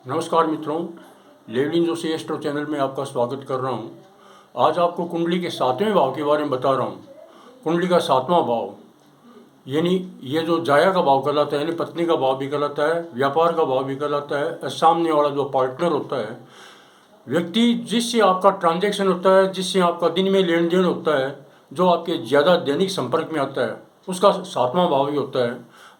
नमस्कार मित्रों, लेवलिन Joshi astro channel में आपका स्वागत कर रहा हूं। आज आपको कुंडली के 7वें भाव के बारे में बता रहा हूं। कुंडली का 7वां भाव यानी ये जो जाया का भाव कहलाता है, यानी पत्नी का भाव भी कहलाता है, व्यापार का भाव भी कहलाता है। सामने वाला जो पार्टनर होता है, व्यक्ति जिससे आपका ट्रांजैक्शन होता है, जिससे आपका दिन में लेन देन होता है, जो आपके ज़्यादा दैनिक संपर्क में आता है, उसका 7वां भाव ही होता है।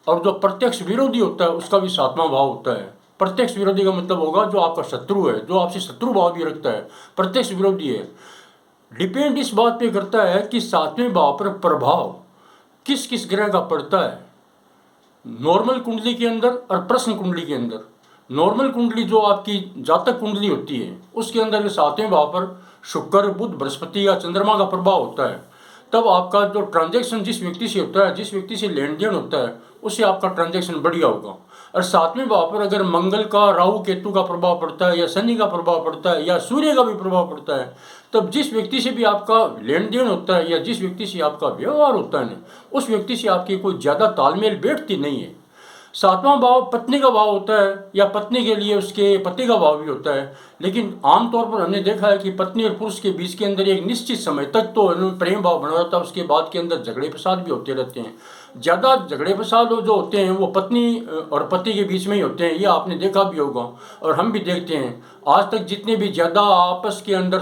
और जो प्रत्यक्ष विरोधी होता है उसका भी 7वां भाव होता है। प्रत्यक्ष विरोधी का मतलब होगा जो आपका शत्रु है, जो आपसे शत्रु भाव भी रखता है, प्रत्यक्ष विरोधी है। डिपेंड इस बात पे करता है कि 7वें भाव पर प्रभाव किस किस ग्रह का पड़ता है, नॉर्मल कुंडली के अंदर और प्रश्न कुंडली के अंदर। नॉर्मल कुंडली जो आपकी जातक कुंडली होती है उसके अंदर 7वें भाव पर शुक्र, बुध, बृहस्पति या चंद्रमा का प्रभाव होता है। तब आपका जो ट्रांजैक्शन जिस व्यक्ति से होता है, जिस व्यक्ति से लेन देन होता है, उससे आपका ट्रांजैक्शन बढ़िया होगा। और 7वें भाव पर अगर मंगल का, राहु केतु का प्रभाव पड़ता है, या शनि का प्रभाव पड़ता है, या सूर्य का भी प्रभाव पड़ता है, तब जिस व्यक्ति से भी आपका लेन देन होता है या जिस व्यक्ति से आपका व्यवहार होता है ना, उस व्यक्ति से आपकी कोई ज़्यादा तालमेल बैठती नहीं है। 7वां भाव पत्नी का भाव होता है, या पत्नी के लिए उसके पति का भाव भी होता है। लेकिन आमतौर पर हमने देखा है कि पत्नी और पुरुष के बीच के अंदर एक निश्चित समय तक तो प्रेम भाव बना रहता है, उसके बाद के अंदर झगड़े फसाद भी होते रहते हैं। ज़्यादा झगड़े फसाद जो होते हैं वो पत्नी और पति के बीच में ही होते हैं, ये आपने देखा भी होगा और हम भी देखते हैं। आज तक जितने भी ज़्यादा आपस के अंदर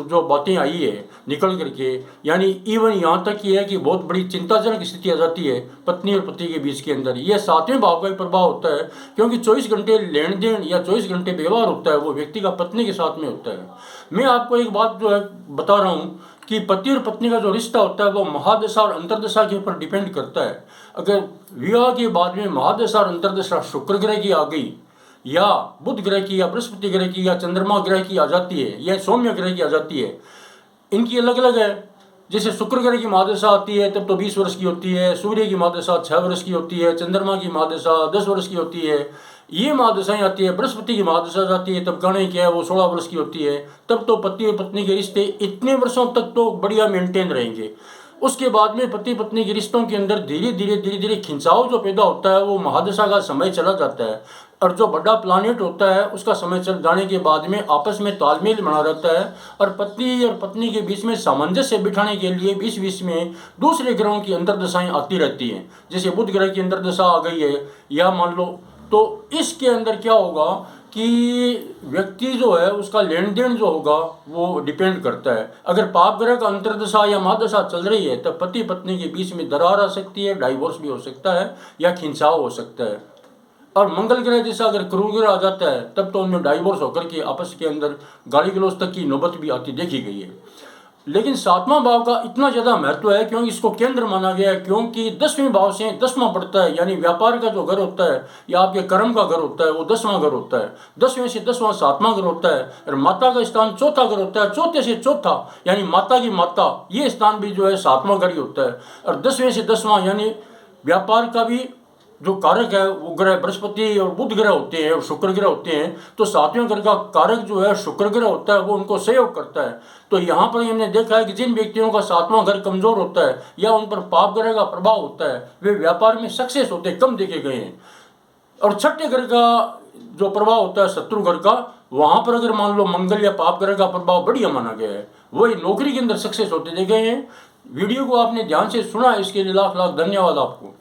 जो बातें आई है निकल करके, यानी इवन यहाँ तक कि है कि बहुत बड़ी चिंताजनक स्थिति आ जाती है पत्नी और पति के बीच के अंदर। यह 7वें भाव का ही प्रभाव होता है, क्योंकि 24 घंटे लेन देन या 24 घंटे व्यवहार होता है वो व्यक्ति का पत्नी के साथ में होता है। मैं आपको एक बात जो है बता रहा हूँ कि पति और पत्नी का जो रिश्ता होता है वो महादशा और अंतर्दशा के ऊपर डिपेंड करता है। अगर विवाह के बाद में महादशा और अंतर्दशा शुक्र ग्रह की आ गई, या बुध ग्रह की, या बृहस्पति ग्रह की, या चंद्रमा ग्रह की आ जाती है, या सौम्य ग्रह की आ जाती है, इनकी अलग अलग है। जैसे शुक्र ग्रह की महादशा आती है तब तो 20 वर्ष की होती है, सूर्य की महादशा 6 वर्ष की होती है, चंद्रमा की महादशा 10 वर्ष की होती है। ये महादशाएं आती है, बृहस्पति की महादशा जाती है तब गणे क्या है वो 16 वर्ष की होती है। तब तो पति और पत्नी के रिश्ते इतने वर्षों तक तो बढ़िया मेंटेन रहेंगे। उसके बाद में पति पत्नी के रिश्तों के अंदर धीरे धीरे खिंचाव जो पैदा होता है वो महादशा का समय चला जाता है। और जो बड़ा प्लानिट होता है उसका समय चल जाने के बाद में आपस में तालमेल बना रहता है, और पति और पत्नी के बीच में सामंजस्य बिठाने के लिए बीच बीच में दूसरे ग्रहों की अंतर्दशाएं आती रहती हैं। जैसे बुध ग्रह की अंतर्दशा आ गई है, या मान लो, तो इसके अंदर क्या होगा कि व्यक्ति जो है उसका लेन देन जो होगा वो डिपेंड करता है। अगर पाप ग्रह का अंतर्दशा या महादशा चल रही है तब पति पत्नी के बीच में दरार आ सकती है, डाइवोर्स भी हो सकता है, या खिंचाव हो सकता है। और मंगल ग्रह जैसा अगर क्रूर ग्रह आ जाता है तब तो उनमें डाइवोर्स होकर के आपस के अंदर गाली गलौज तक की नौबत भी आती देखी गई है। लेकिन 7वां भाव का इतना ज़्यादा महत्व है क्योंकि इसको केंद्र माना गया है, क्योंकि 10वें भाव से 10वां पड़ता है, यानी व्यापार का जो घर होता है या आपके कर्म का घर होता है वो 10वां घर होता है। 10वें से 10वां 7वां घर होता है। और माता का स्थान चौथा घर होता है, चौथे से चौथा यानी माता की माता, ये स्थान भी जो है 7वां घर ही होता है। और 10वें से 10वां यानी व्यापार का भी जो कारक है वो ग्रह बृहस्पति और बुध ग्रह होते हैं और शुक्र ग्रह होते हैं। तो 7वें ग्रह का कारक जो है शुक्र ग्रह होता है, वो उनको सहयोग करता है। तो यहाँ पर हमने देखा है कि जिन व्यक्तियों का 7वां घर कमजोर होता है या उन पर पाप ग्रह का प्रभाव होता है वे व्यापार में सक्सेस होते कम देखे गए हैं। और छठे घर का जो प्रभाव होता है शत्रु घर का, वहाँ पर अगर मान लो मंगल या पाप ग्रह का प्रभाव बढ़िया माना गया है, वही नौकरी के अंदर सक्सेस होते देखे हैं। वीडियो को आपने ध्यान से सुना, इसके लिए लाख लाख धन्यवाद आपको।